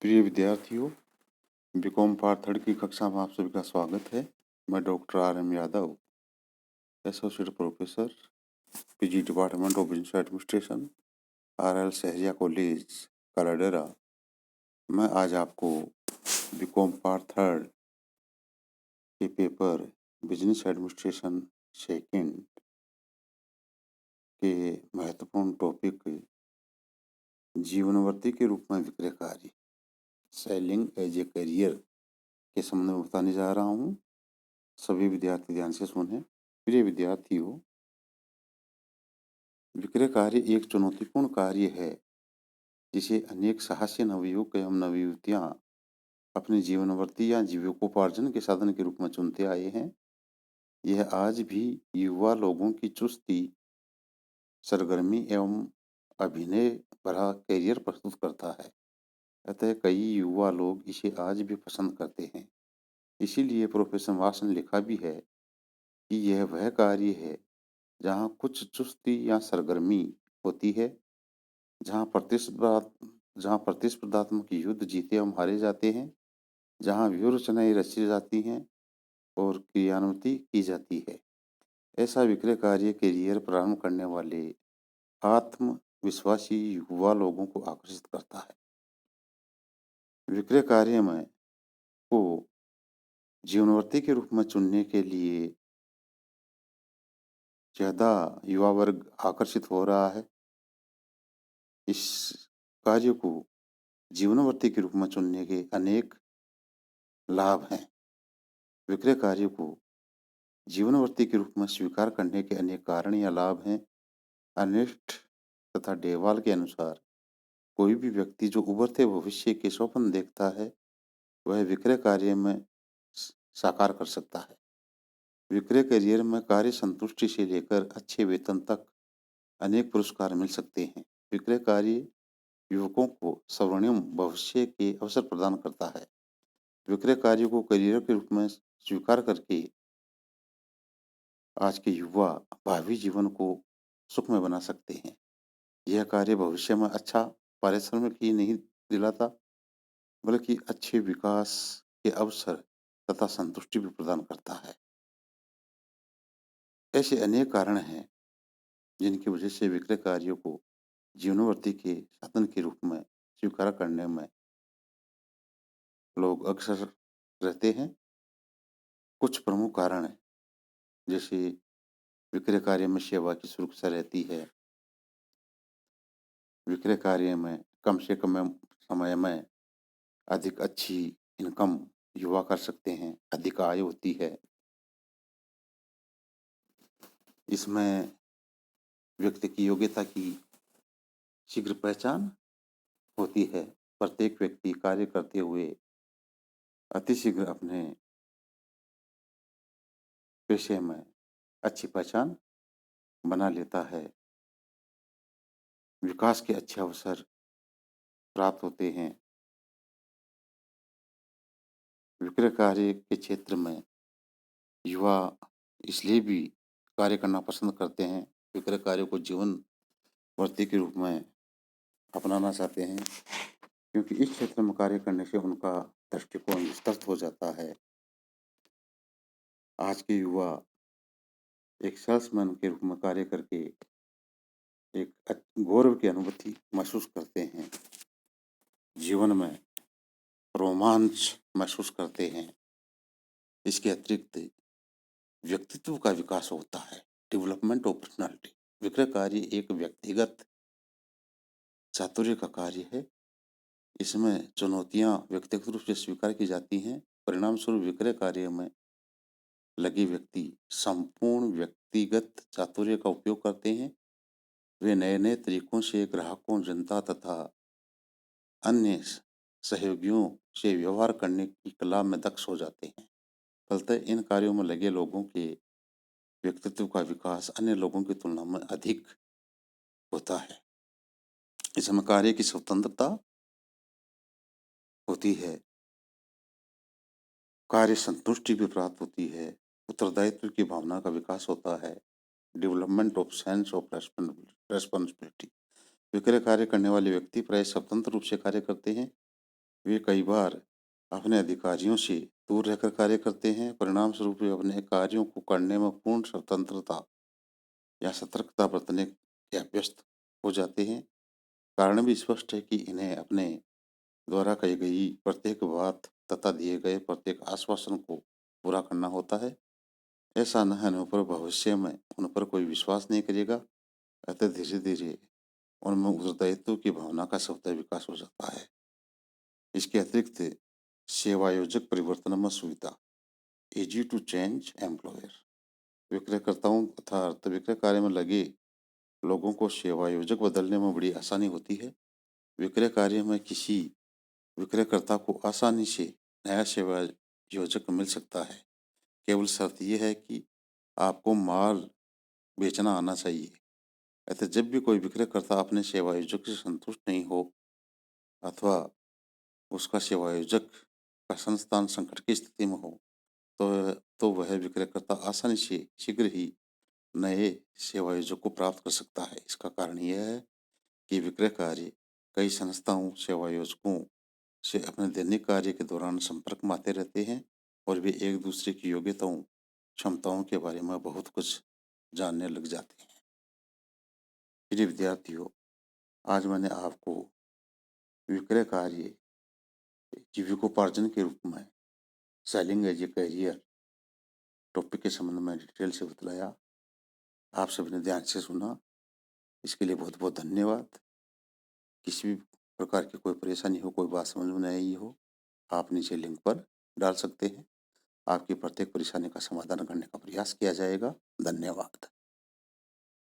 प्रिय विद्यार्थियों, BCom part third की कक्षा में आप सभी का स्वागत है। मैं doctor R.M. Yadav, associate professor, PG department of business administration, RL Sahariya college, Kaladera. मैं आज आपको बीकॉम पार्ट थर्ड के पेपर बिजनेस एडमिनिस्ट्रेशन सेकेंड के महत्वपूर्ण टॉपिक जीवनवर्ती के रूप में विक्रय कार्य, सेलिंग एज ए करियर के संबंध में बताने जा रहा हूँ। सभी विद्यार्थी ध्यान से सुने। प्रिय विद्यार्थियों, विक्रय कार्य एक चुनौतीपूर्ण कार्य है जिसे अनेक साहसी नवयुवक एवं नवयुवतियां अपने जीवनवर्ती या जीविकोपार्जन के साधन के रूप में चुनते आए हैं। यह आज भी युवा लोगों की चुस्ती, सरगर्मी एवं अभिनय भरा करियर प्रस्तुत करता है। अतः कई युवा लोग इसे आज भी पसंद करते हैं। इसीलिए प्रोफेसर वास ने लिखा भी है कि यह वह कार्य है जहाँ कुछ चुस्ती या सरगर्मी होती है, जहाँ प्रतिस्पर्धात्मक युद्ध जीते एवं हारे जाते हैं, जहाँ व्यूह रचनाएं रची जाती हैं और क्रियान्वित की जाती है। ऐसा विक्रय कार्य करियर प्रारंभ करने वाले आत्मविश्वासी युवा लोगों को आकर्षित करता है। विक्रय कार्य में को जीवनवर्ती के रूप में चुनने के लिए ज़्यादा युवा वर्ग आकर्षित हो रहा है। इस कार्य को जीवनवर्ती के रूप में चुनने के अनेक लाभ हैं। विक्रय कार्य को जीवनवर्ती के रूप में स्वीकार करने के अनेक कारण या लाभ हैं। अर्नेस्ट तथा डेवाल के अनुसार कोई भी व्यक्ति जो उभरते भविष्य के स्वप्न देखता है वह विक्रय कार्य में साकार कर सकता है। विक्रय करियर में कार्य संतुष्टि से लेकर अच्छे वेतन तक अनेक पुरस्कार मिल सकते हैं। विक्रय कार्य युवकों को स्वर्णिम भविष्य के अवसर प्रदान करता है। विक्रय कार्य को करियर के रूप में स्वीकार करके आज के युवा भावी जीवन को सुखमय बना सकते हैं। यह कार्य भविष्य में अच्छा पारिश्रमिक ही नहीं दिलाता बल्कि अच्छे विकास के अवसर तथा संतुष्टि भी प्रदान करता है। ऐसे अनेक कारण हैं जिनकी वजह से विक्रय कार्यों को जीवनवर्ती के साधन के रूप में स्वीकार करने में लोग अक्सर रहते हैं। कुछ प्रमुख कारण हैं, जैसे विक्रय कार्य में सेवा की सुरक्षा रहती है। विक्रय कार्य में कम से कम समय में अधिक अच्छी इनकम युवा कर सकते हैं, अधिक आय होती है। इसमें व्यक्ति की योग्यता की शीघ्र पहचान होती है। प्रत्येक व्यक्ति कार्य करते हुए अतिशीघ्र अपने पेशे में अच्छी पहचान बना लेता है। विकास के अच्छे अवसर प्राप्त होते हैं। विक्रय कार्य के क्षेत्र में युवा इसलिए भी कार्य करना पसंद करते हैं, विक्रय कार्य को जीवन वर्ती के रूप में अपनाना चाहते हैं, क्योंकि इस क्षेत्र में कार्य करने से उनका दृष्टिकोण विस्तृत हो जाता है। आज के युवा एक सेल्समैन के रूप में कार्य करके एक गौरव की अनुभूति महसूस करते हैं, जीवन में रोमांच महसूस करते हैं। इसके अतिरिक्त व्यक्तित्व का विकास होता है, डेवलपमेंट ऑफ पर्सनालिटी। विक्रय कार्य एक व्यक्तिगत चातुर्य का कार्य है। इसमें चुनौतियां व्यक्तिगत रूप से स्वीकार की जाती हैं। परिणाम स्वरूप विक्रय कार्य में लगे व्यक्ति संपूर्ण व्यक्तिगत चातुर्य का उपयोग करते हैं। वे नए नए तरीकों से ग्राहकों, जनता तथा अन्य सहयोगियों से व्यवहार करने की कला में दक्ष हो जाते हैं। फलतः इन कार्यों में लगे लोगों के व्यक्तित्व का विकास अन्य लोगों की तुलना में अधिक होता है। इसमें कार्य की स्वतंत्रता होती है, कार्य संतुष्टि भी प्राप्त होती है, उत्तरदायित्व की भावना का विकास होता है, development of sense of responsibility. विक्रय कार्य करने वाले व्यक्ति प्राय स्वतंत्र रूप से कार्य करते हैं। वे कई बार अपने अधिकारियों से दूर रहकर कार्य करते हैं। परिणाम स्वरूप वे अपने कार्यों को करने में पूर्ण स्वतंत्रता या सतर्कता बरतने या व्यस्त हो जाते हैं। कारण भी स्पष्ट है कि इन्हें अपने द्वारा कही गई प्रत्येक बात तथा दिए गए प्रत्येक आश्वासन को पूरा करना होता है। ऐसा न होने पर भविष्य में उन पर कोई विश्वास नहीं करेगा। अतः धीरे धीरे उनमें उत्तरदायित्व की भावना का स्वतः विकास हो जाता है। इसके अतिरिक्त सेवायोजक परिवर्तन में सुविधा, इजी टू चेंज एम्प्लॉयर। विक्रयकर्ताओं तथा अर्थ विक्रय कार्य में लगे लोगों को सेवायोजक बदलने में बड़ी आसानी होती है। विक्रय कार्य में किसी विक्रयकर्ता को आसानी से नया सेवायोजक मिल सकता है। केवल शर्त यह है कि आपको माल बेचना आना चाहिए। अतः जब भी कोई विक्रयकर्ता अपने सेवायोजक से संतुष्ट नहीं हो अथवा उसका सेवायोजक का संस्थान संकट की स्थिति में हो, तो वह विक्रयकर्ता आसानी से शीघ्र ही नए सेवायोजक को प्राप्त कर सकता है। इसका कारण यह है कि विक्रय कार्य कई संस्थाओं सेवायोजकों से अपने दैनिक कार्य के दौरान संपर्क में आते रहते हैं और वे एक दूसरे की योग्यताओं क्षमताओं के बारे में बहुत कुछ जानने लग जाते हैं। प्रिय विद्यार्थियों, आज मैंने आपको विक्रय कार्य जीविकोपार्जन के रूप में selling as a career topic के संबंध में डिटेल से बतलाया। आप सभी ने ध्यान से सुना, इसके लिए बहुत बहुत धन्यवाद। किसी भी प्रकार की कोई परेशानी हो, कोई बात समझ में नहीं आई हो, आप नीचे लिंक पर डाल सकते हैं। आपकी प्रत्येक परेशानी का समाधान करने का प्रयास किया जाएगा। धन्यवाद।